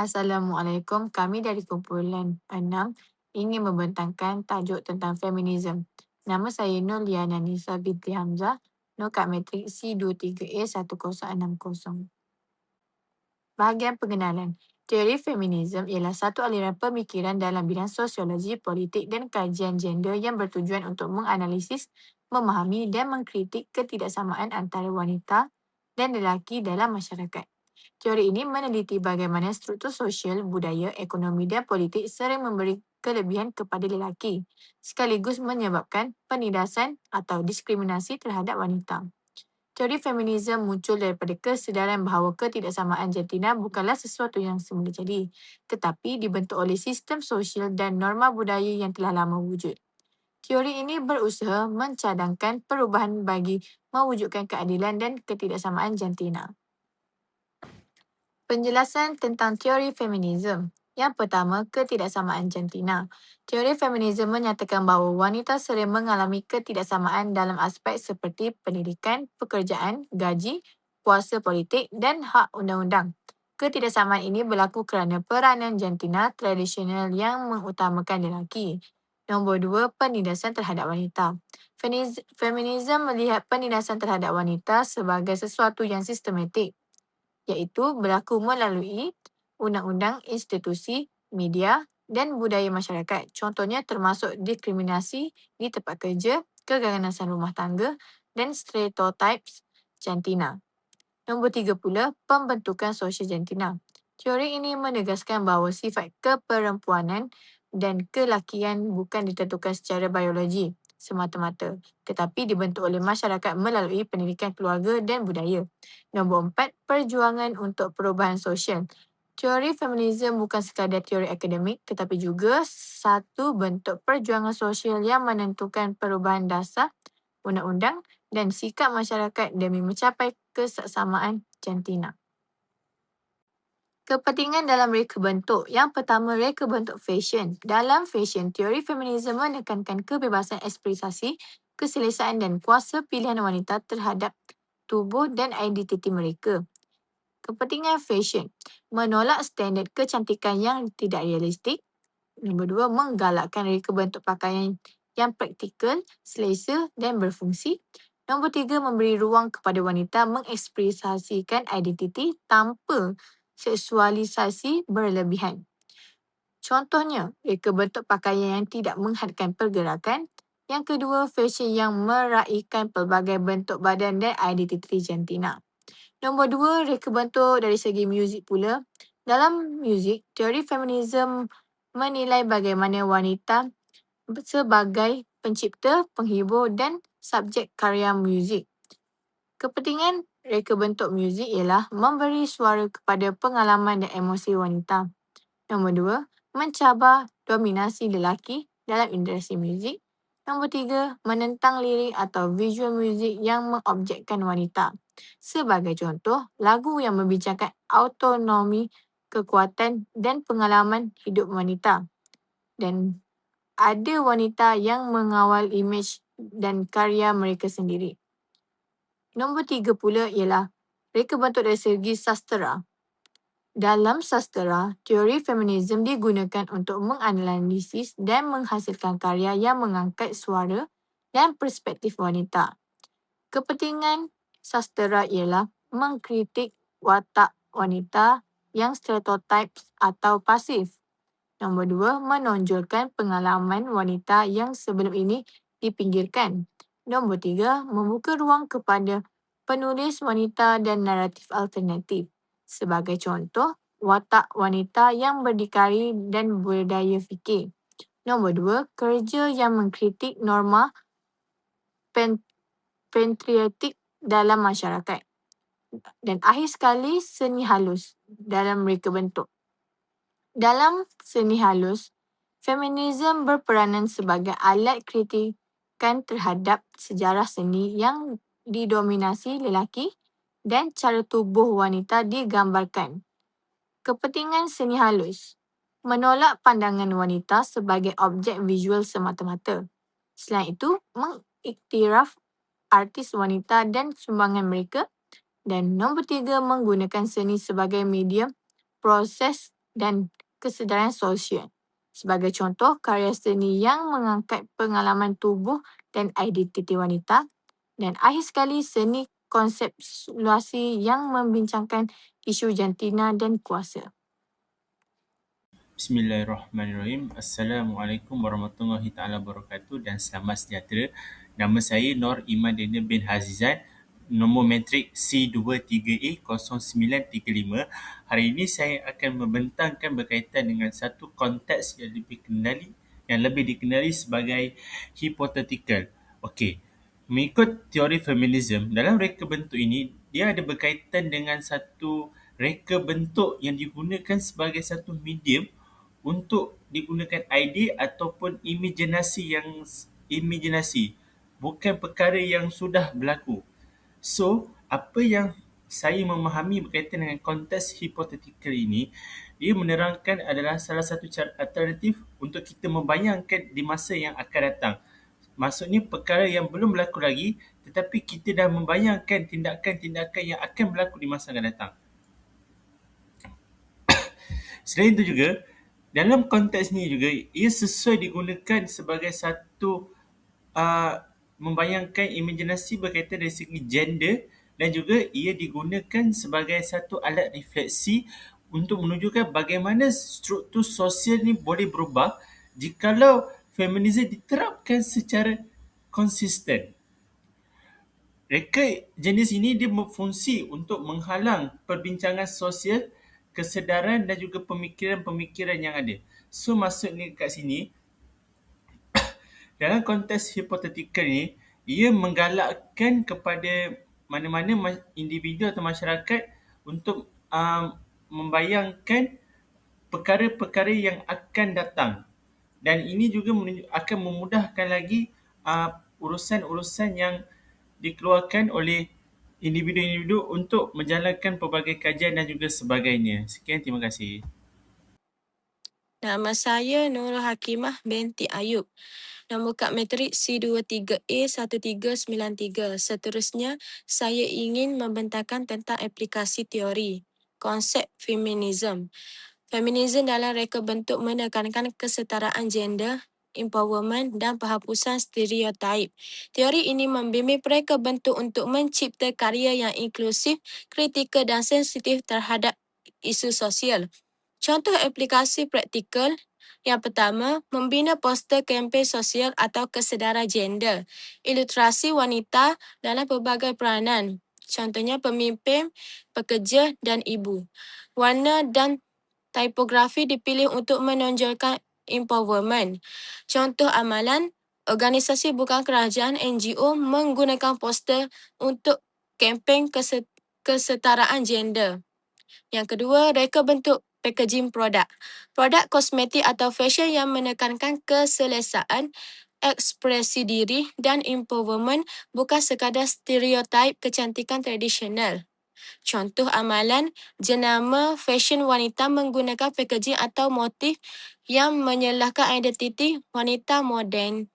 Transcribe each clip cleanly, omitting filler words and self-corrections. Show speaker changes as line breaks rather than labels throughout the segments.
Assalamualaikum, kami dari kumpulan 6 ingin membentangkan tajuk tentang feminisme. Nama saya Nur Liana Nisa binti Hamzah, Nokat Matrik C23A1060. Bahagian pengenalan. Teori feminisme ialah satu aliran pemikiran dalam bidang sosiologi, politik dan kajian gender yang bertujuan untuk menganalisis, memahami dan mengkritik ketidaksamaan antara wanita dan lelaki dalam masyarakat. Teori ini meneliti bagaimana struktur sosial, budaya, ekonomi dan politik sering memberi kelebihan kepada lelaki, sekaligus menyebabkan penindasan atau diskriminasi terhadap wanita. Teori feminisme muncul daripada kesedaran bahawa ketidaksamaan jantina bukanlah sesuatu yang semula jadi, tetapi dibentuk oleh sistem sosial dan norma budaya yang telah lama wujud. Teori ini berusaha mencadangkan perubahan bagi mewujudkan keadilan dan ketidaksamaan jantina. Penjelasan tentang teori feminisme. Yang pertama, ketidaksamaan jantina. Teori feminisme menyatakan bahawa wanita sering mengalami ketidaksamaan dalam aspek seperti pendidikan, pekerjaan, gaji, kuasa politik dan hak undang-undang. Ketidaksamaan ini berlaku kerana peranan jantina tradisional yang mengutamakan lelaki. Nombor dua, penindasan terhadap wanita. Feminisme melihat penindasan terhadap wanita sebagai sesuatu yang sistematik, iaitu berlaku melalui undang-undang, institusi, media dan budaya masyarakat. Contohnya termasuk diskriminasi di tempat kerja, keganasan rumah tangga dan stereotypes jantina. Nombor tiga pula, pembentukan sosial jantina. Teori ini menegaskan bahawa sifat keperempuanan dan kelakian bukan ditentukan secara biologi semata-mata, tetapi dibentuk oleh masyarakat melalui pendidikan keluarga dan budaya. Nombor empat, perjuangan untuk perubahan sosial. Teori feminisme bukan sekadar teori akademik tetapi juga satu bentuk perjuangan sosial yang menentukan perubahan dasar, undang-undang dan sikap masyarakat demi mencapai keseksama jantina. Kepentingan dalam reka bentuk. Yang pertama, reka bentuk fashion. Dalam fashion, teori feminisme menekankan kebebasan ekspresasi, keselesaan dan kuasa pilihan wanita terhadap tubuh dan identiti mereka. Kepentingan fashion. Menolak standard kecantikan yang tidak realistik. Nombor dua, menggalakkan reka bentuk pakaian yang praktikal, selesa dan berfungsi. Nombor tiga, memberi ruang kepada wanita mengekspresasikan identiti tanpa seksualisasi berlebihan. Contohnya, reka bentuk pakaian yang tidak menghadkan pergerakan. Yang kedua, fashion yang meraihkan pelbagai bentuk badan dan identiti jantina. Nombor dua, reka bentuk dari segi muzik pula. Dalam muzik, teori feminisme menilai bagaimana wanita sebagai pencipta, penghibur dan subjek karya muzik. Kepentingan reka bentuk muzik ialah memberi suara kepada pengalaman dan emosi wanita. Nombor dua, mencabar dominasi lelaki dalam industri muzik. Nombor tiga, menentang lirik atau visual muzik yang mengobjekkan wanita. Sebagai contoh, lagu yang membincangkan autonomi, kekuatan dan pengalaman hidup wanita. Dan ada wanita yang mengawal imej dan karya mereka sendiri. Nombor tiga pula ialah reka bentuk dari segi sastera. Dalam sastera, teori feminisme digunakan untuk menganalisis dan menghasilkan karya yang mengangkat suara dan perspektif wanita. Kepentingan sastera ialah mengkritik watak wanita yang stereotip atau pasif. Nombor dua, menonjolkan pengalaman wanita yang sebelum ini dipinggirkan. Nombor tiga, membuka ruang kepada penulis wanita dan naratif alternatif. Sebagai contoh, watak wanita yang berdikari dan berdaya fikir. Nombor dua, kerja yang mengkritik norma patriarkik dalam masyarakat. Dan akhir sekali, seni halus dalam reka bentuk. Dalam seni halus, feminisme berperanan sebagai alat kritikan terhadap sejarah seni yang didominasi lelaki dan cara tubuh wanita digambarkan. Kepentingan seni halus. Menolak pandangan wanita sebagai objek visual semata-mata. Selain itu, mengiktiraf artis wanita dan sumbangan mereka. Dan nombor tiga, menggunakan seni sebagai medium proses dan kesedaran sosial. Sebagai contoh, karya seni yang mengangkat pengalaman tubuh dan identiti wanita, dan akhir sekali seni konseptualisasi yang membincangkan isu jantina dan kuasa.
Bismillahirrahmanirrahim. Assalamualaikum warahmatullahi taala wabarakatuh dan selamat sejahtera. Nama saya Nor Iman Daniel bin Hazizan, nombor metrik C23A0935. Hari ini saya akan membentangkan berkaitan dengan satu konteks yang lebih dikenali sebagai hypothetical. Okey. Mengikut teori feminism, dalam reka bentuk ini dia ada berkaitan dengan satu reka bentuk yang digunakan sebagai satu medium untuk digunakan idea ataupun imajinasi, bukan perkara yang sudah berlaku. So, apa yang saya memahami berkaitan dengan konteks hipotetikal ini, dia menerangkan adalah salah satu cara alternatif untuk kita membayangkan di masa yang akan datang. Maksudnya perkara yang belum berlaku lagi, tetapi kita dah membayangkan tindakan-tindakan yang akan berlaku di masa akan datang. Selain itu juga, dalam konteks ini juga, ia sesuai digunakan sebagai satu membayangkan imajinasi berkaitan dari segi gender, dan juga ia digunakan sebagai satu alat refleksi untuk menunjukkan bagaimana struktur sosial ni boleh berubah jikalau feminisme diterapkan secara konsisten. Reka jenis ini dia berfungsi untuk menghalang perbincangan sosial, kesedaran dan juga pemikiran-pemikiran yang ada. So maksudnya kat sini, dalam konteks hipotetikal ni, ia menggalakkan kepada mana-mana individu atau masyarakat untuk membayangkan perkara-perkara yang akan datang. Dan ini juga akan memudahkan lagi urusan-urusan yang dikeluarkan oleh individu-individu untuk menjalankan pelbagai kajian dan juga sebagainya. Sekian, terima kasih.
Nama saya Nurul Hakimah binti Ayub. Nombor kad metrik C23A1393. Seterusnya, saya ingin membentangkan tentang aplikasi teori konsep feminisme. Feminisme dalam reka bentuk menekankan kesetaraan gender, empowerment dan penghapusan stereotip. Teori ini membimbing reka bentuk untuk mencipta karya yang inklusif, kritikal dan sensitif terhadap isu sosial. Contoh aplikasi praktikal yang pertama, membina poster kempen sosial atau kesedaran gender, ilustrasi wanita dalam pelbagai peranan. Contohnya pemimpin, pekerja dan ibu. Warna dan tipografi dipilih untuk menonjolkan empowerment. Contoh amalan, organisasi bukan kerajaan NGO menggunakan poster untuk kempen kesetaraan gender. Yang kedua, reka bentuk packaging produk. Produk kosmetik atau fashion yang menekankan keselesaan, ekspresi diri dan empowerment bukan sekadar stereotip kecantikan tradisional. Contoh amalan, jenama fashion wanita menggunakan packaging atau motif yang menyelahkan identiti wanita moden.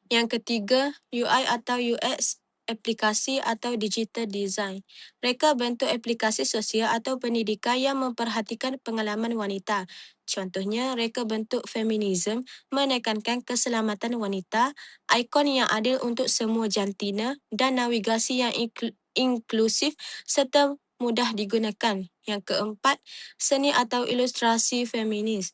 Yang ketiga, UI atau UX, aplikasi atau digital design. Reka bentuk aplikasi sosial atau pendidikan yang memperhatikan pengalaman wanita. Contohnya, reka bentuk feminisme menekankan keselamatan wanita, ikon yang adil untuk semua jantina dan navigasi yang inklusif serta mudah digunakan. Yang keempat, seni atau ilustrasi feminis.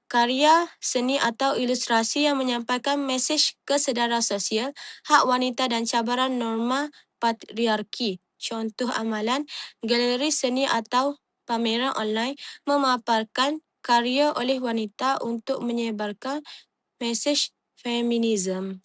Karya seni atau ilustrasi yang menyampaikan mesej kesedaran sosial, hak wanita dan cabaran norma patriarki. Contoh amalan, galeri seni atau pameran online memaparkan karya oleh wanita untuk menyebarkan mesej feminisme.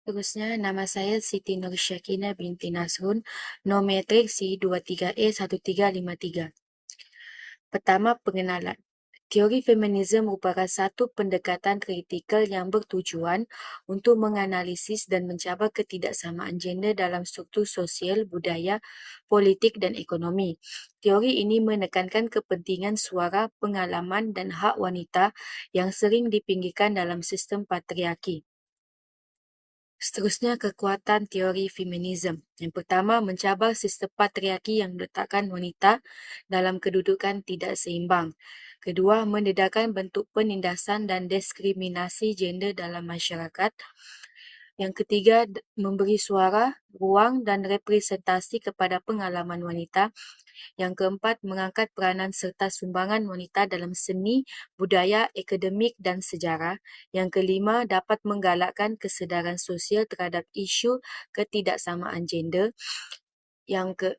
Terusnya, nama saya Siti Nur Syakina binti Nasrun, nombor metrik C23A1353. Pertama, pengenalan. Teori feminisme merupakan satu pendekatan kritikal yang bertujuan untuk menganalisis dan mencabar ketidaksamaan gender dalam struktur sosial, budaya, politik dan ekonomi. Teori ini menekankan kepentingan suara, pengalaman dan hak wanita yang sering dipinggirkan dalam sistem patriarki. Seterusnya, kekuatan teori feminisme. Yang pertama, mencabar sistem patriarki yang meletakkan wanita dalam kedudukan tidak seimbang. Kedua, mendedahkan bentuk penindasan dan diskriminasi gender dalam masyarakat. Yang ketiga, memberi suara, ruang dan representasi kepada pengalaman wanita. Yang keempat, mengangkat peranan serta sumbangan wanita dalam seni, budaya, akademik dan sejarah. Yang kelima, dapat menggalakkan kesedaran sosial terhadap isu ketidaksamaan gender. Yang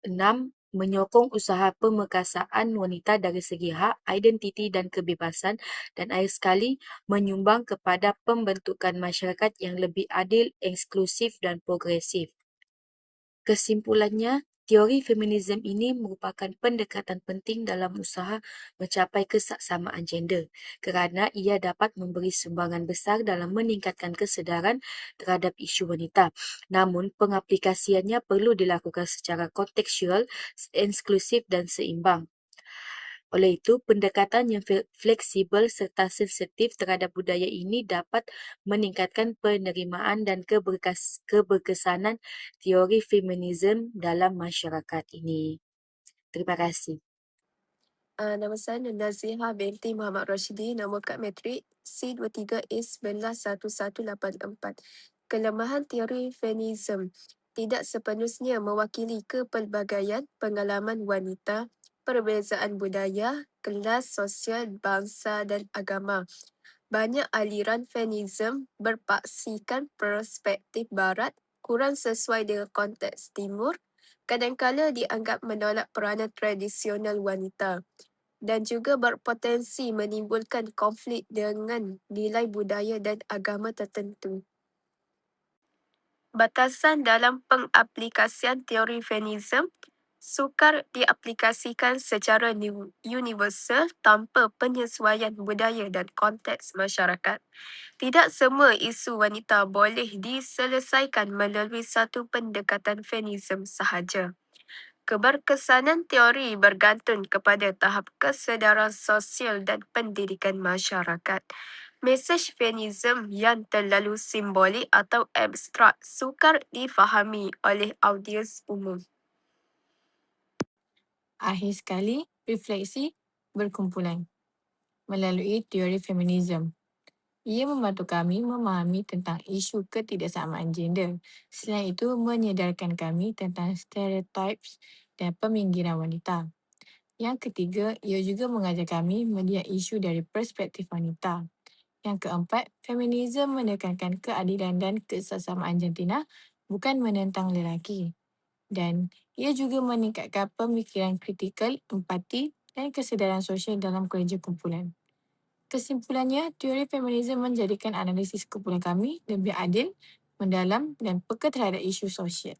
keenam, menyokong usaha pemerkasaan wanita dari segi hak, identiti dan kebebasan. Dan akhir sekali, menyumbang kepada pembentukan masyarakat yang lebih adil, inklusif dan progresif. Kesimpulannya, teori feminisme ini merupakan pendekatan penting dalam usaha mencapai kesaksamaan gender kerana ia dapat memberi sumbangan besar dalam meningkatkan kesedaran terhadap isu wanita. Namun, pengaplikasiannya perlu dilakukan secara kontekstual, inklusif dan seimbang. Oleh itu, pendekatan yang fleksibel serta sensitif terhadap budaya ini dapat meningkatkan penerimaan dan keberkesanan teori feminisme dalam masyarakat ini. Terima kasih.
Nama saya Naziha binti Muhammad Rashidi, nombor kad matrik C23is111184. Kelemahan teori feminisme tidak sepenuhnya mewakili kepelbagaian pengalaman wanita, perbezaan budaya, kelas sosial, bangsa dan agama. Banyak aliran feminisme berpaksikan perspektif barat kurang sesuai dengan konteks timur, kadangkala dianggap menolak peranan tradisional wanita dan juga berpotensi menimbulkan konflik dengan nilai budaya dan agama tertentu. Batasan dalam pengaplikasian teori feminisme sukar diaplikasikan secara universal tanpa penyesuaian budaya dan konteks masyarakat. Tidak semua isu wanita boleh diselesaikan melalui satu pendekatan feminisme sahaja. Keberkesanan teori bergantung kepada tahap kesedaran sosial dan pendidikan masyarakat. Mesej feminisme yang terlalu simbolik atau abstrak sukar difahami oleh audiens umum.
Akhir sekali, refleksi berkumpulan melalui teori feminisme. Ia membantu kami memahami tentang isu ketidaksamaan gender. Selain itu, menyedarkan kami tentang stereotypes dan peminggiran wanita. Yang ketiga, ia juga mengajar kami melihat isu dari perspektif wanita. Yang keempat, feminisme menekankan keadilan dan kesesamaan jantina, bukan menentang lelaki. Dan ia juga meningkatkan pemikiran kritikal, empati dan kesedaran sosial dalam kerja kumpulan. Kesimpulannya, teori feminisme menjadikan analisis kumpulan kami lebih adil, mendalam dan peka terhadap isu sosial.